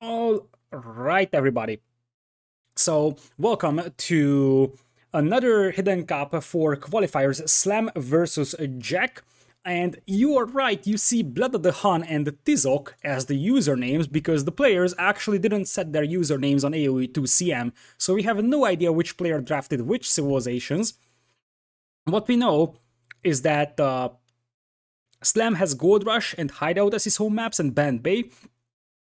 All right, everybody. So, welcome to another Hidden Cup for Qualifiers Slam versus JackK. And you are right, you see Blood of the Hun and Tizok as the usernames because the players actually didn't set their usernames on AoE 2CM, so we have no idea which player drafted which civilizations. What we know is that Slam has Gold Rush and Hideout as his home maps and Band Bay.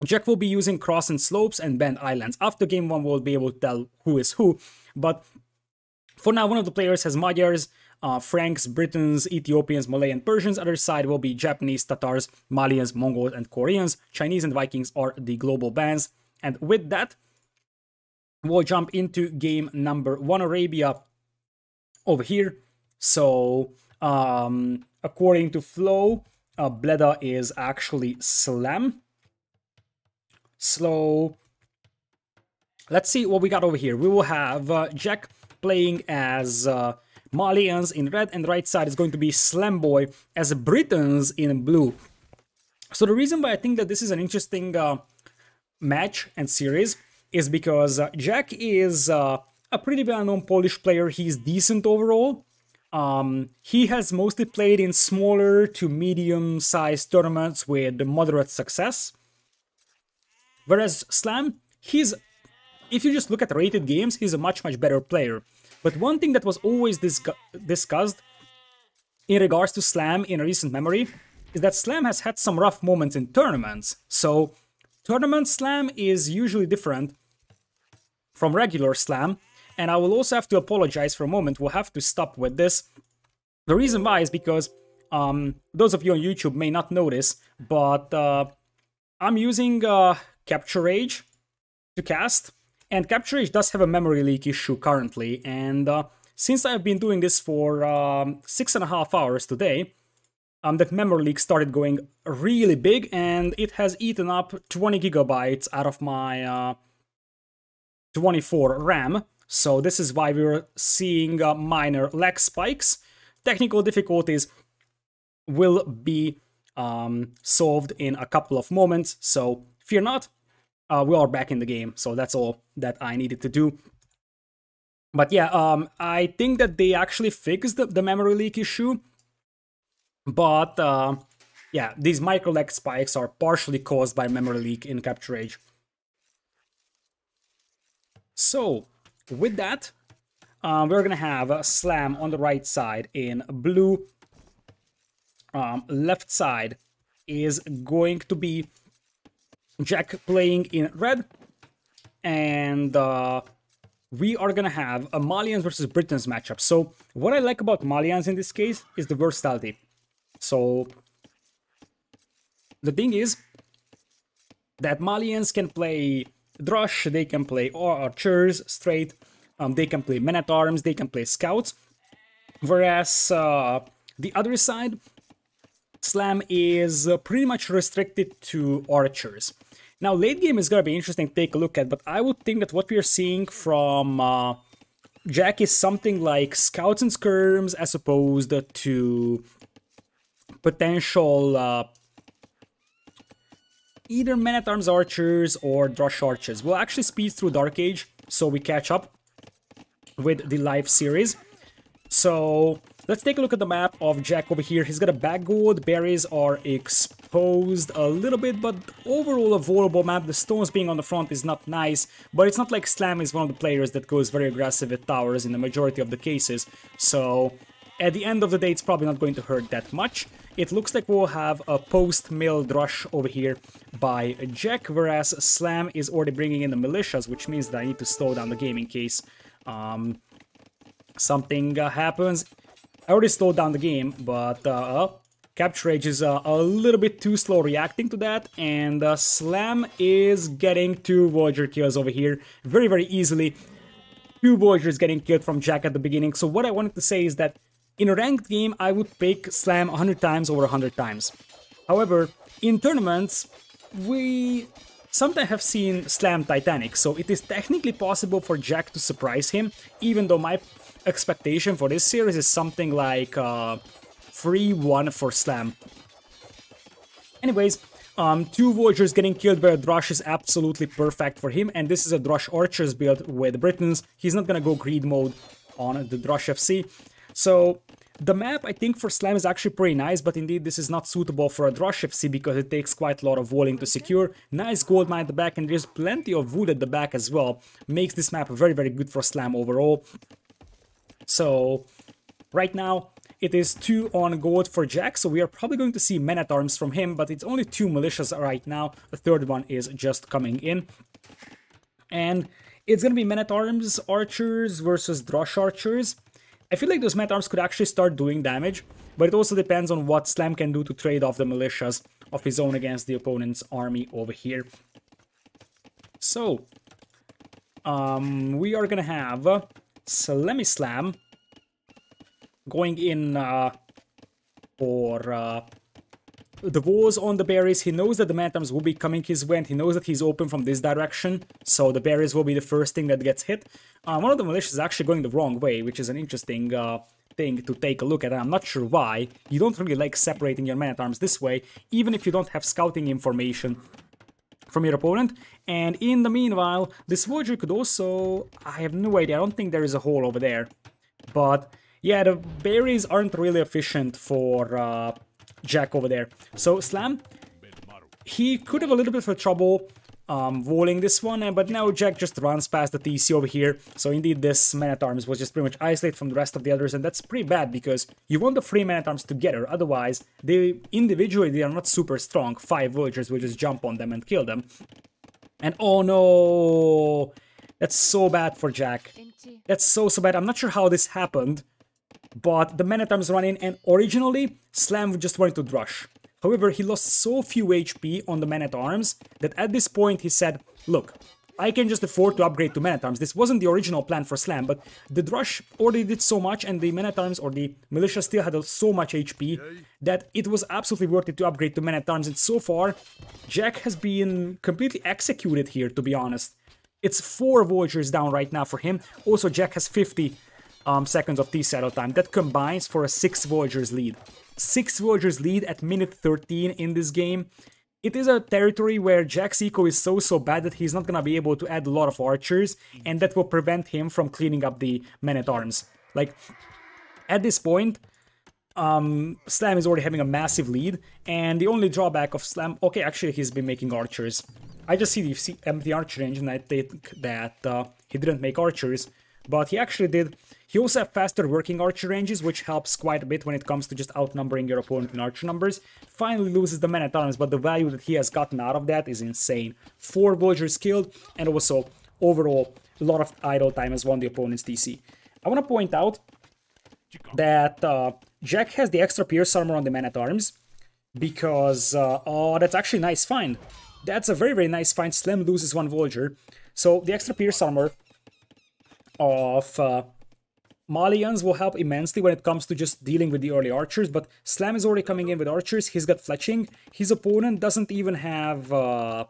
JackK will be using Cross and Slopes and Bend Islands. After game 1, we'll be able to tell who is who, but for now, one of the players has Magyars, Franks, Britons, Ethiopians, Malay, and Persians. Other side will be Japanese, Tatars, Malians, Mongols, and Koreans. Chinese and Vikings are the global bans. And with that, we'll jump into game number 1, Arabia, over here. So, according to Flow, Bleda is actually Slam. So, let's see what we got over here. We will have JackK playing as Malians in red, and the right side is going to be Slamboy as Britons in blue. So the reason why I think that this is an interesting match and series is because JackK is a pretty well-known Polish player. He's decent overall. He has mostly played in smaller to medium-sized tournaments with moderate success. Whereas Slam, if you just look at rated games, he's a much better player. But one thing that was always discussed in regards to Slam in recent memory is that Slam has had some rough moments in tournaments. So tournament Slam is usually different from regular Slam, and I will also have to apologize for a moment. We'll have to stop with this. The reason why is because those of you on YouTube may not notice, but I'm using Capture Rage to cast, and Capture Rage does have a memory leak issue currently, and since I've been doing this for 6.5 hours today, that memory leak started going really big, and it has eaten up 20 gigabytes out of my 24 RAM, so this is why we're seeing minor lag spikes. Technical difficulties will be solved in a couple of moments, so fear not, we are back in the game, so that's all that I needed to do. But yeah, I think that they actually fixed the memory leak issue, but yeah, these micro lag spikes are partially caused by memory leak in Capture Rage. So, with that, we're gonna have a Slam on the right side in blue. Left side is going to be JackK playing in red, and we are gonna have a Malians versus Britons matchup. So what I like about Malians in this case is the versatility. So the thing is that Malians can play Drush, they can play Archers straight, they can play Men-at-Arms, they can play Scouts, whereas the other side, Slam, is pretty much restricted to Archers. Now, late game is going to be interesting to take a look at, but I would think that what we are seeing from JackK is something like Scouts and Skirms as opposed to potential either Men-at-Arms Archers or Drush Archers. We'll actually speed through Dark Age so we catch up with the live series. So let's take a look at the map of JackK over here. He's got a back gold, berries are exposed a little bit, but overall a vulnerable map. The stones being on the front is not nice, but it's not like Slam is one of the players that goes very aggressive with towers in the majority of the cases. So at the end of the day, it's probably not going to hurt that much. It looks like we'll have a post-mill Drush over here by JackK, whereas Slam is already bringing in the militias, which means that I need to slow down the game in case something happens. I already slowed down the game, but Capture Rage is a little bit too slow reacting to that, and Slam is getting 2 Voyager kills over here very easily. 2 Voyagers getting killed from JackK at the beginning. So what I wanted to say is that in a ranked game, I would pick Slam 100 times over 100 times. However, in tournaments, we sometimes have seen Slam Titanic, so it is technically possible for JackK to surprise him, even though my expectation for this series is something like 3-1 for Slam. Anyways, Two Vultures getting killed by a Drush is absolutely perfect for him, and this is a Drush Archers build with Britons. He's not gonna go greed mode on the Drush FC. So the map, I think, for Slam is actually pretty nice, but indeed this is not suitable for a Drush FC because it takes quite a lot of walling to secure. Nice gold mine at the back, and there's plenty of wood at the back as well. Makes this map very, very good for Slam overall. So right now, it is 2 on gold for Jack, so we are probably going to see men-at-arms from him, but it's only 2 militias right now. The third one is just coming in. And it's going to be men-at-arms archers versus Drush archers. I feel like those men-at-arms could actually start doing damage, but it also depends on what Slam can do to trade off the militias of his own against the opponent's army over here. So, we are going to have Slam going in for the wars on the berries. He knows that the men-at-arms will be coming his way, and he knows that he's open from this direction, so the berries will be the first thing that gets hit. One of the militias is actually going the wrong way, which is an interesting thing to take a look at, and I'm not sure why. You don't really like separating your men-at-arms this way, even if you don't have scouting information from your opponent. And in the meanwhile, this Voyager could also... I have no idea, I don't think there is a hole over there. But yeah, the berries aren't really efficient for Jack over there. So Slam, he could have a little bit of trouble walling this one, but now Jack just runs past the TC over here. So indeed this man-at-arms was just pretty much isolated from the rest of the others, and that's pretty bad because you want the 3 man-at-arms together, otherwise they individually they are not super strong. 5 villagers will just jump on them and kill them. And oh no, that's so bad for Jack. That's so bad. I'm not sure how this happened, but the men-at-arms run in, and originally Slam just wanted to Drush. However, he lost so few HP on the men-at-arms that at this point he said, look, I can just afford to upgrade to men-at-arms. This wasn't the original plan for Slam, but the Drush already did so much, and the men-at-arms or the militia still had so much HP that it was absolutely worth it to upgrade to men-at-arms. And so far, Jack has been completely executed here, to be honest. It's 4 Voyagers down right now for him. Also, Jack has 50 seconds of T-saddle time. That combines for a 6 Voyagers lead. 6 Voyagers lead at minute 13 in this game. It is a territory where Jack's eco is so bad that he's not gonna be able to add a lot of archers, and that will prevent him from cleaning up the men-at-arms. Like, at this point, Slam is already having a massive lead, and the only drawback of Slam... Okay, actually he's been making archers. I just see the empty archer range, and I think that he didn't make archers, but he actually did. He also has faster working archer ranges, which helps quite a bit when it comes to just outnumbering your opponent in archer numbers. Finally loses the men-at-arms, but the value that he has gotten out of that is insane. 4 villagers killed, and also, overall, a lot of idle time has won the opponent's TC. I want to point out that Jack has the extra pierce armor on the men-at-arms, because, oh, that's actually a nice find. That's a very nice find. Slam loses 1 villager. So, the extra pierce armor of Malians will help immensely when it comes to just dealing with the early archers, but Slam is already coming in with archers. He's got fletching. His opponent doesn't even have a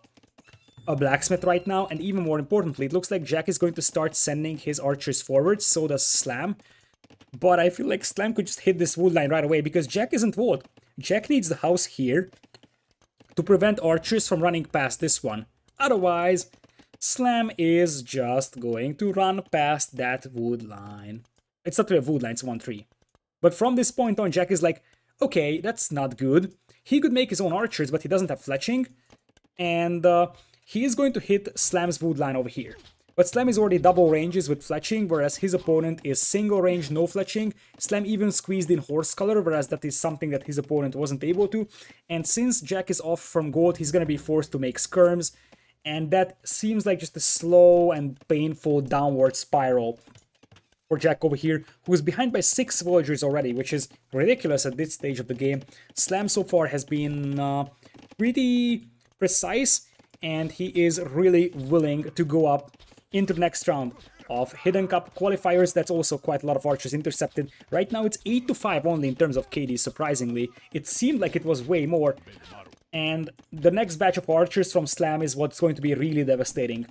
blacksmith right now, and even more importantly, it looks like Jack is going to start sending his archers forward, so does Slam. But I feel like Slam could just hit this wood line right away, because Jack isn't walled. Jack needs the house here to prevent archers from running past this one. Otherwise, Slam is just going to run past that wood line. It's not really a wood line, it's 1-3. But from this point on, Jack is like, okay, that's not good. He could make his own archers, but he doesn't have fletching. And he is going to hit Slam's wood line over here. But Slam is already double ranges with fletching, whereas his opponent is single range, no fletching. Slam even squeezed in horse color, whereas that is something that his opponent wasn't able to. And since Jack is off from gold, he's going to be forced to make skirms. And that seems like just a slow and painful downward spiral for Jack over here, who is behind by 6 villagers already, which is ridiculous at this stage of the game. Slam so far has been pretty precise, and he is really willing to go up into the next round of Hidden Cup qualifiers. That's also quite a lot of archers intercepted. Right now it's 8-5 only in terms of KD, surprisingly. It seemed like it was way more. And the next batch of archers from Slam is what's going to be really devastating.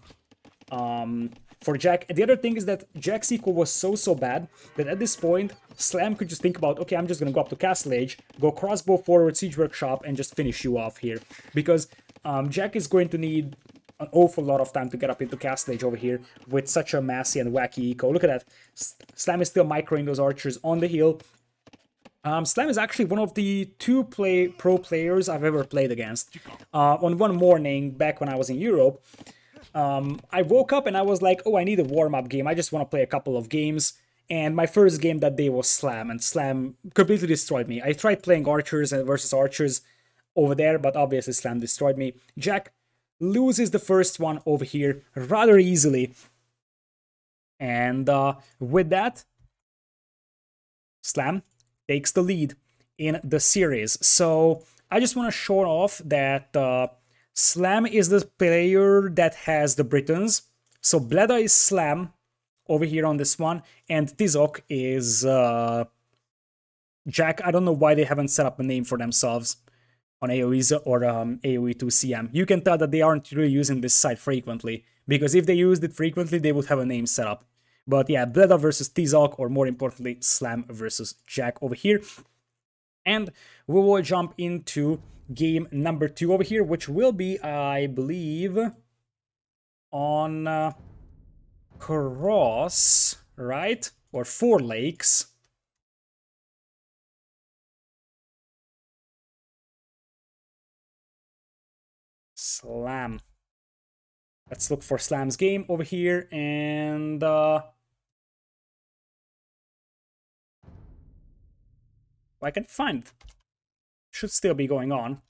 for Jack. And the other thing is that Jack's equal was so bad that at this point, Slam could just think about, okay, I'm just gonna go up to Castle Age, go crossbow forward, Siege Workshop, and just finish you off here. Because Jack is going to need an awful lot of time to get up into Castle Age over here with such a massy and wacky eco. Look at that. Slam is still microing those archers on the hill. Slam is actually one of the two pro players I've ever played against. On one morning back when I was in Europe, I woke up and I was like, oh, I need a warm-up game. I just want to play a couple of games. And my first game that day was Slam, and Slam completely destroyed me. I tried playing archers versus archers over there, but obviously Slam destroyed me. Jack loses the first one over here rather easily. And with that, Slam takes the lead in the series. So I just want to show off that Slam is the player that has the Britons. So Bleda is Slam over here on this one, and Tizok is Jack. I don't know why they haven't set up a name for themselves on AoEs or AoE 2CM. You can tell that they aren't really using this site frequently, because if they used it frequently, they would have a name set up. But yeah, Bleda versus Tizok, or more importantly, Slam versus Jack over here. And we will jump into game number 2 over here, which will be, I believe, on Cross, right? Or 4 Lakes. Slam. Let's look for Slam's game over here, and I can find it. Should still be going on.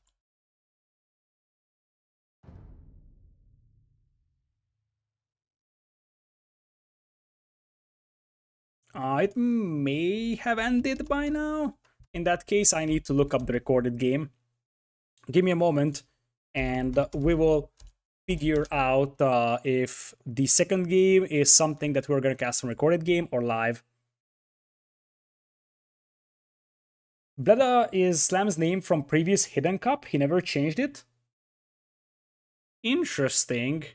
It may have ended by now. In that case, I need to look up the recorded game. Give me a moment, and we will figure out if the second game is something that we're going to cast from recorded game or live. Bleda is Slam's name from previous Hidden Cup. He never changed it. Interesting.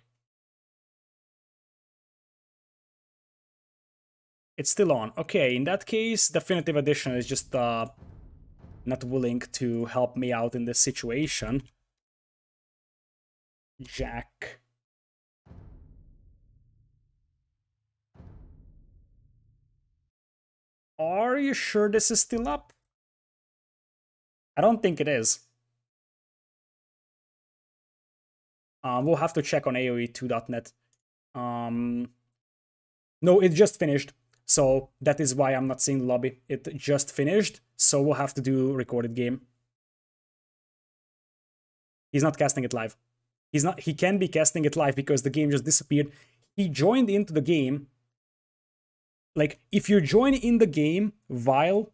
It's still on. Okay, in that case, Definitive Edition is just not willing to help me out in this situation. Jack. Are you sure this is still up? I don't think it is. We'll have to check on AoE2.net. No, it just finished. So that is why I'm not seeing the lobby. It just finished, so we'll have to do recorded game. He's not casting it live. He can be casting it live because the game just disappeared. He joined into the game. Like, if you join in the game while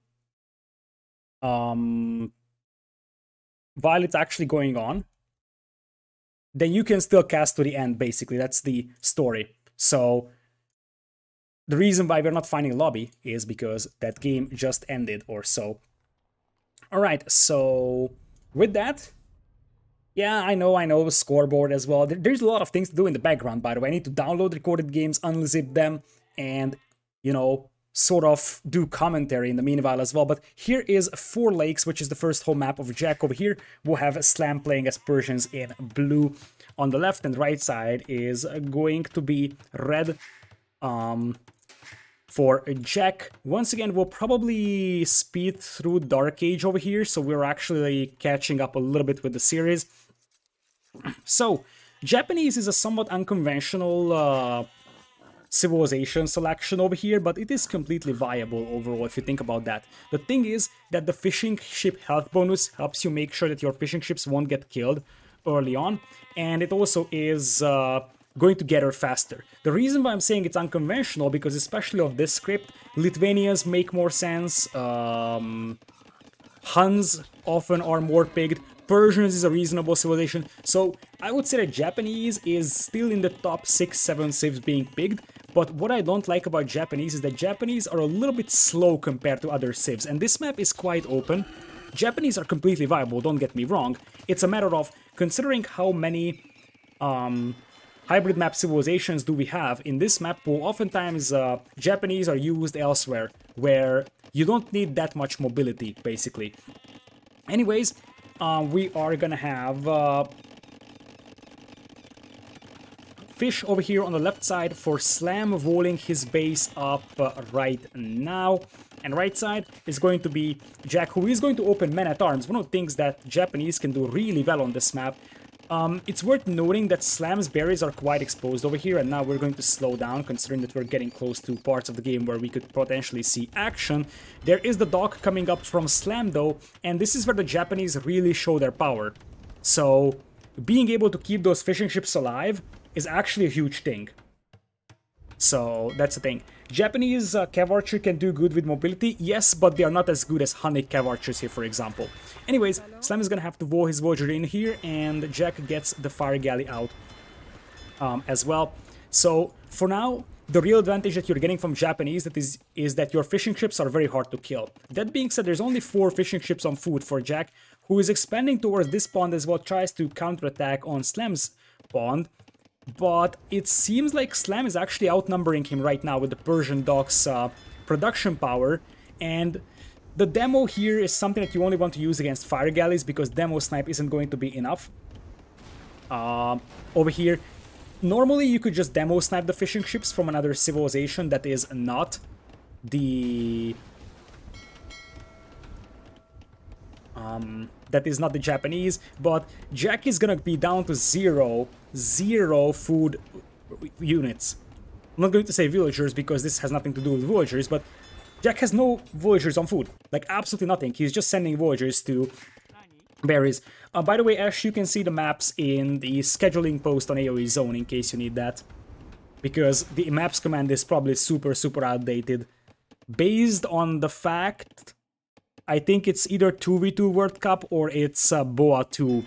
it's actually going on, then you can still cast to the end, basically. That's the story. So the reason why we're not finding a lobby is because that game just ended or so. Alright, so with that, yeah, I know, scoreboard as well. There's a lot of things to do in the background, by the way. I need to download recorded games, unzip them, and, you know, sort of do commentary in the meanwhile as well. But here is 4 Lakes, which is the first home map of Jack over here. We'll have Slam playing as Persians in blue on the left, and right side is going to be red for Jack. Once again, we'll probably speed through Dark Age over here, so we're actually catching up a little bit with the series. So, Japanese is a somewhat unconventional civilization selection over here, but it is completely viable overall if you think about that. The thing is that the fishing ship health bonus helps you make sure that your fishing ships won't get killed early on, and it also is going to gather faster. The reason why I'm saying it's unconventional, because especially of this script, Lithuanians make more sense, Huns often are more pigged, Persians is a reasonable civilization, so I would say that Japanese is still in the top 6-7 civs being pigged, but what I don't like about Japanese is that Japanese are a little bit slow compared to other civs, and this map is quite open. Japanese are completely viable, don't get me wrong. It's a matter of considering how many hybrid map civilizations do we have? In this map pool, oftentimes Japanese are used elsewhere, where you don't need that much mobility, basically. Anyways, we are gonna have Fish over here on the left side for Slam rolling his base up right now. And right side is going to be Jack, who is going to open Men-at-Arms. One of the things that Japanese can do really well on this map. It's worth noting that Slam's berries are quite exposed over here, and now we're going to slow down, considering that we're getting close to parts of the game where we could potentially see action. There is the dock coming up from Slam though, and this is where the Japanese really show their power. So, being able to keep those fishing ships alive is actually a huge thing. So, that's the thing. Japanese Cav Archer can do good with mobility, yes, but they are not as good as Hunnic Cav Archers here, for example. Anyways, Slam is gonna have to wall his Voyager in here, and Jack gets the Fire Galley out as well. So, for now, the real advantage that you're getting from Japanese is that your fishing ships are very hard to kill. That being said, there's only 4 fishing ships on foot for Jack, who is expanding towards this pond as well, tries to counterattack on Slam's pond. But it seems like Slam is actually outnumbering him right now with the Persian Dock's production power, and the demo here is something that you only want to use against fire galleys because demo snipe isn't going to be enough. Over here, normally you could just demo snipe the fishing ships from another civilization that is not the Japanese, but Jack is gonna be down to zero food units. I'm not going to say villagers because this has nothing to do with villagers, but Jack has no villagers on food. Like, absolutely nothing. He's just sending villagers to berries. By the way, Ash, you can see the maps in the scheduling post on AoE Zone in case you need that. Because the maps command is probably super outdated. Based on the fact, I think it's either 2v2 World Cup or it's Boa 2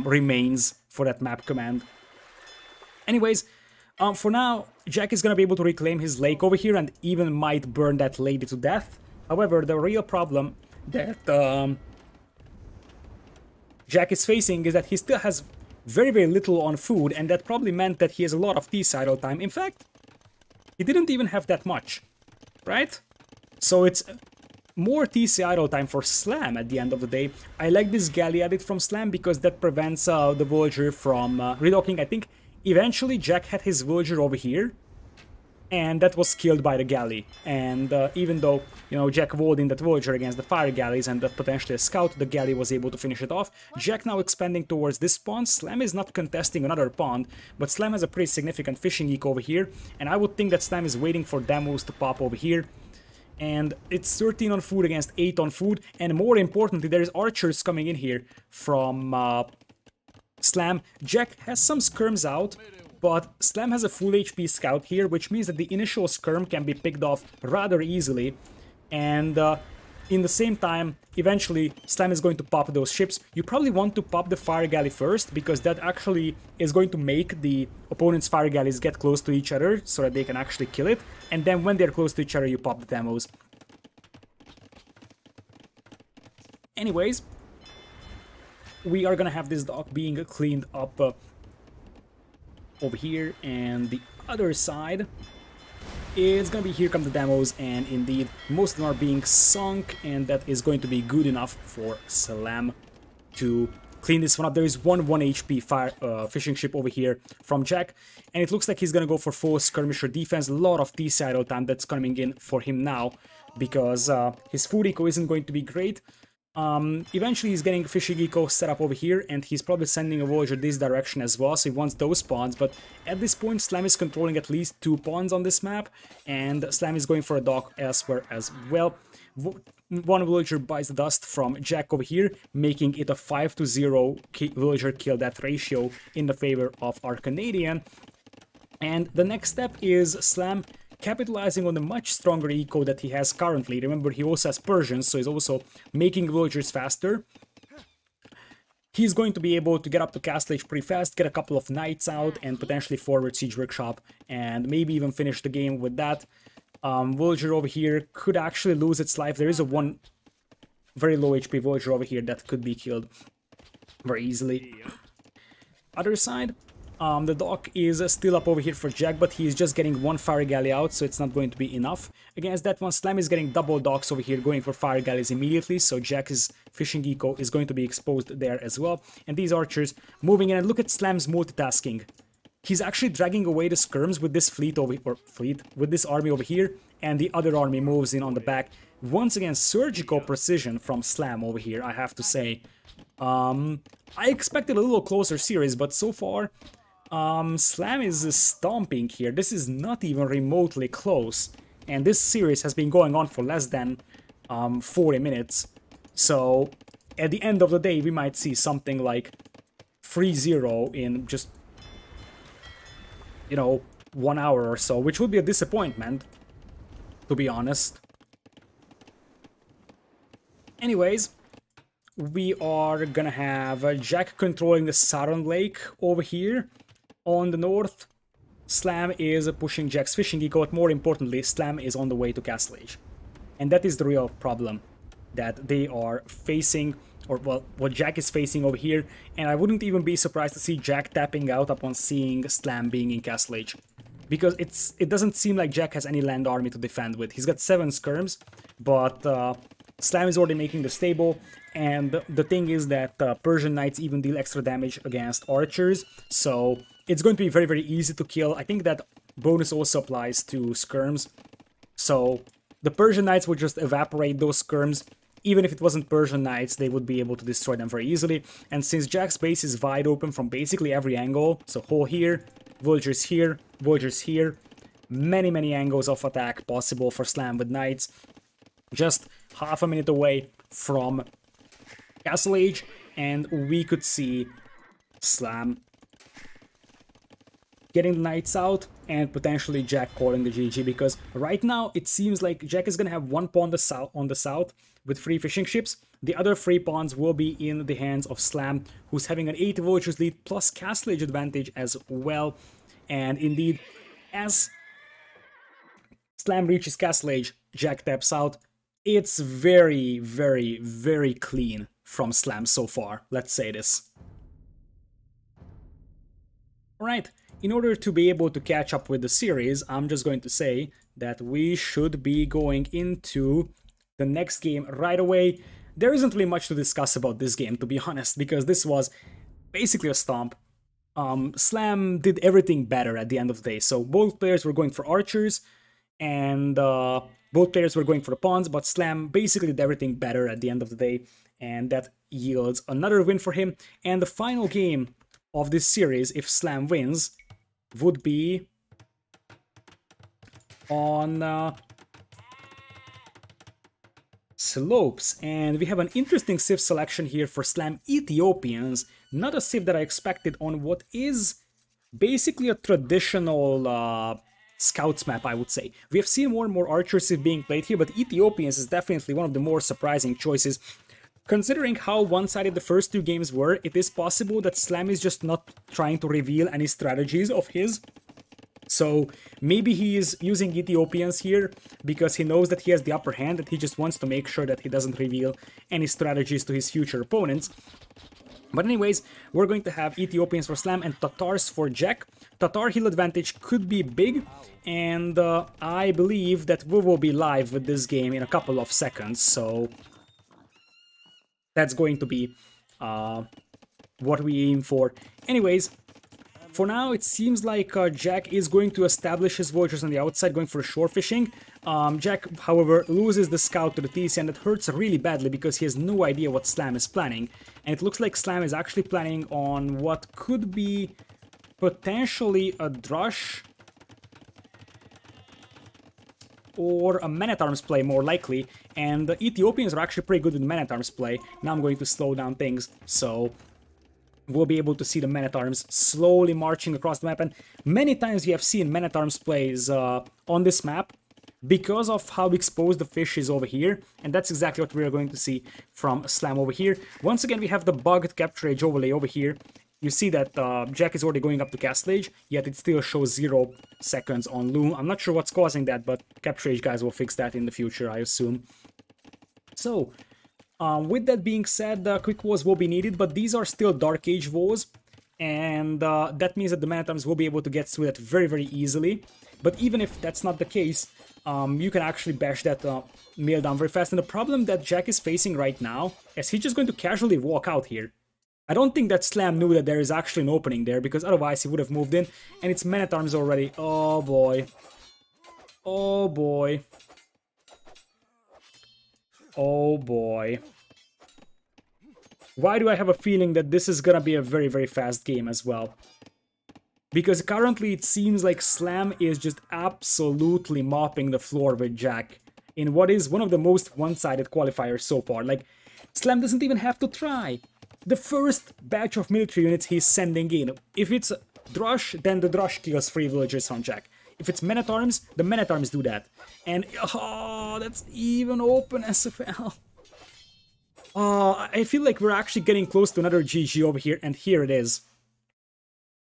remains for that map command. Anyways, for now, Jack is gonna be able to reclaim his lake over here and even might burn that lady to death. However, the real problem that Jack is facing is that he still has very little on food, and that probably meant that he has a lot of TC idle time. In fact, he didn't even have that much, right? So it's more TC idle time for Slam at the end of the day. I like this galley edit from Slam because that prevents the villager from redocking. I think eventually Jack had his villager over here, and that was killed by the galley. And even though, you know, Jack walled in that villager against the fire galleys and that potentially a scout, the galley was able to finish it off. Jack now expanding towards this pond. Slam is not contesting another pond, but Slam has a pretty significant fishing eco over here, and I would think that Slam is waiting for demos to pop over here. And it's 13 on food against 8 on food, and more importantly, there's archers coming in here from Slam. Jack has some skirms out, but Slam has a full HP scout here, which means that the initial skirm can be picked off rather easily, and in the same time, eventually, Slam is going to pop those ships. You probably want to pop the fire galley first, because that actually is going to make the opponent's fire galleys get close to each other, so that they can actually kill it. And then when they're close to each other, you pop the demos. Anyways, we are gonna have this dock being cleaned up over here, and the other side it's gonna be here come the demos, and indeed most of them are being sunk, and that is going to be good enough for Slam to clean this one up. There is one 1 HP fire fishing ship over here from Jack, and it looks like he's gonna go for full skirmisher defense. A lot of TC idle time that's coming in for him now because his food eco isn't going to be great. Eventually he's getting fishing eco set up over here, and he's probably sending a Voyager this direction as well, so he wants those pawns. But at this point Slam is controlling at least 2 pawns on this map, and Slam is going for a dock elsewhere as well. One villager buys the dust from Jack over here, making it a 5-0 villager kill death ratio in the favor of our Canadian. And the next step is Slam capitalizing on the much stronger eco that he has currently. Remember, he also has Persians, so he's also making villagers faster. He's going to be able to get up to Castle Age pretty fast, get a couple of knights out, and potentially forward Siege Workshop, and maybe even finish the game with that. Villager over here could actually lose its life. There is a one very low HP villager over here that could be killed very easily. Other side, The dock is still up over here for Jack, but he's just getting one fire galley out, so it's not going to be enough. Against that one, Slam is getting double docks over here, going for fire galleys immediately, so Jack's fishing eco is going to be exposed there as well. And these archers moving in, and look at Slam's multitasking. He's actually dragging away the skirms with this with this army over here, and the other army moves in on the back. Once again, surgical precision from Slam over here, I have to say. I expected a little closer series, but so far, Slam is stomping here. This is not even remotely close, and this series has been going on for less than 40 minutes. So, at the end of the day, we might see something like 3-0 in just, you know, 1 hour or so, which would be a disappointment, to be honest. Anyways, we are gonna have Jack controlling the southern lake over here. On the north, Slam is pushing Jack's fishing eco, but more importantly, Slam is on the way to Castle Age. And that is the real problem that they are facing, or well, what Jack is facing over here. And I wouldn't even be surprised to see Jack tapping out upon seeing Slam being in Castle Age. Because it doesn't seem like Jack has any land army to defend with. He's got 7 skirms, but Slam is already making the stable. And the thing is that Persian Knights even deal extra damage against archers, so it's going to be very, very easy to kill. I think that bonus also applies to skirms, so the Persian Knights would just evaporate those skirms. Even if it wasn't Persian Knights, they would be able to destroy them very easily. And since Jack's base is wide open from basically every angle, so hole here, villagers here, many, many angles of attack possible for Slam with Knights, just half a minute away from Castle Age, and we could see Slam getting the Knights out and potentially Jack calling the GG, because right now it seems like Jack is going to have 1 pawn on the south with 3 fishing ships. The other 3 pawns will be in the hands of Slam, who's having an 8 villagers lead plus Castle Age advantage as well. And indeed, as Slam reaches Castle Age, Jack taps out. It's very, very, very clean from Slam so far, let's say this. Alright, in order to be able to catch up with the series, I'm just going to say that we should be going into the next game right away. There isn't really much to discuss about this game, to be honest, because this was basically a stomp. Slam did everything better at the end of the day, so both players were going for archers, and both players were going for the pawns, but Slam basically did everything better at the end of the day, and that yields another win for him. And the final game of this series, if Slam wins, would be on slopes. And we have an interesting civ selection here for Slam: Ethiopians. Not a civ that I expected on what is basically a traditional scouts map, I would say. We have seen more and more archers being played here, but Ethiopians is definitely one of the more surprising choices. Considering how one-sided the first 2 games were, it is possible that Slam is just not trying to reveal any strategies of his. So maybe he is using Ethiopians here because he knows that he has the upper hand, that he just wants to make sure that he doesn't reveal any strategies to his future opponents. But anyways, we're going to have Ethiopians for Slam and Tatars for Jack. Tatar heal advantage could be big, and I believe that we will be live with this game in a couple of seconds, so that's going to be what we aim for. Anyways, for now it seems like Jack is going to establish his villagers on the outside, going for shore fishing. Jack, however, loses the scout to the TC, and it hurts really badly because he has no idea what Slam is planning. And it looks like Slam is actually planning on what could be potentially a Drush or a Man-at-Arms play, more likely. And the Ethiopians are actually pretty good with Man-at-Arms play. Now I'm going to slow down things, so we'll be able to see the Men-at-Arms slowly marching across the map. And many times we have seen Men-at-Arms plays on this map because of how exposed the fish is over here. And that's exactly what we are going to see from Slam over here. Once again, we have the bugged Capture Age overlay over here. You see that Jack is already going up to Castle Age, yet it still shows 0 seconds on Loom. I'm not sure what's causing that, but Capture Age guys will fix that in the future, I assume. So, with that being said, quick walls will be needed, but these are still Dark Age walls, and that means that the mana terms will be able to get through that very, very easily. But even if that's not the case, you can actually bash that mail down very fast. And the problem that Jack is facing right now is he's just going to casually walk out here. I don't think that Slam knew that there is actually an opening there, because otherwise he would have moved in. And it's mana terms already. Oh boy. Oh boy. Oh boy. Why do I have a feeling that this is gonna be a very, very fast game as well? Because currently it seems like Slam is just absolutely mopping the floor with Jack in what is one of the most one-sided qualifiers so far. Like, Slam doesn't even have to try. The first batch of military units he's sending in, if it's Drush, then the Drush kills 3 villagers on Jack. If it's Men-at-Arms, the Men-at-Arms do that. And, oh, that's even open SFL. I feel like we're actually getting close to another GG over here, and here it is.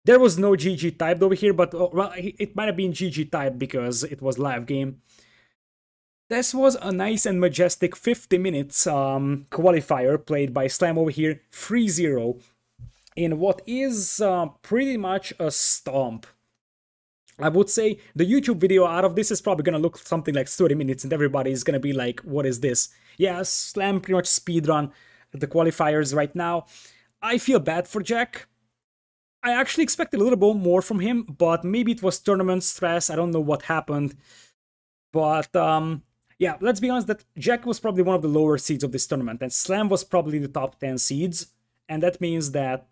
There was no GG typed over here, but well, it might have been GG typed because it was live game. This was a nice and majestic 50 minutes qualifier played by Slam over here, 3-0, in what is pretty much a stomp. I would say the YouTube video out of this is probably gonna look something like 30 minutes and everybody's gonna be like, what is this? Yeah, Slam pretty much speedrun the qualifiers right now. I feel bad for Jack. I actually expected a little bit more from him, but maybe it was tournament stress, I don't know what happened. But yeah, let's be honest that Jack was probably one of the lower seeds of this tournament, and Slam was probably the top 10 seeds, and that means that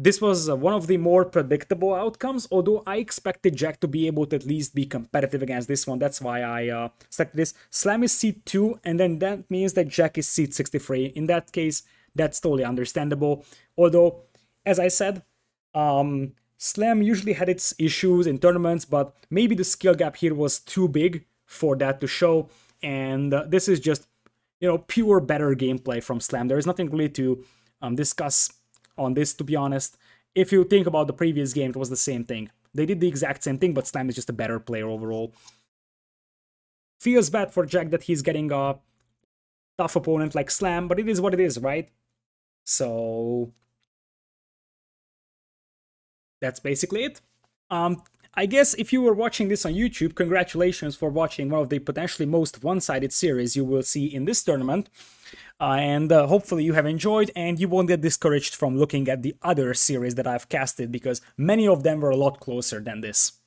this was one of the more predictable outcomes, although I expected Jack to be able to at least be competitive against this one. That's why I selected this. Slam is seed 2, and then that means that Jack is seed 63. In that case, that's totally understandable. Although, as I said, Slam usually had its issues in tournaments, but maybe the skill gap here was too big for that to show, and this is just, you know, pure better gameplay from Slam. There is nothing really to discuss on this, to be honest. If you think about the previous game, it was the same thing. They did the exact same thing, but Slam is just a better player overall. Feels bad for Jack that he's getting a tough opponent like Slam, but it is what it is, right? So that's basically it. I guess if you were watching this on YouTube, congratulations for watching one of the potentially most one-sided series you will see in this tournament. And hopefully you have enjoyed and you won't get discouraged from looking at the other series that I've casted, because many of them were a lot closer than this.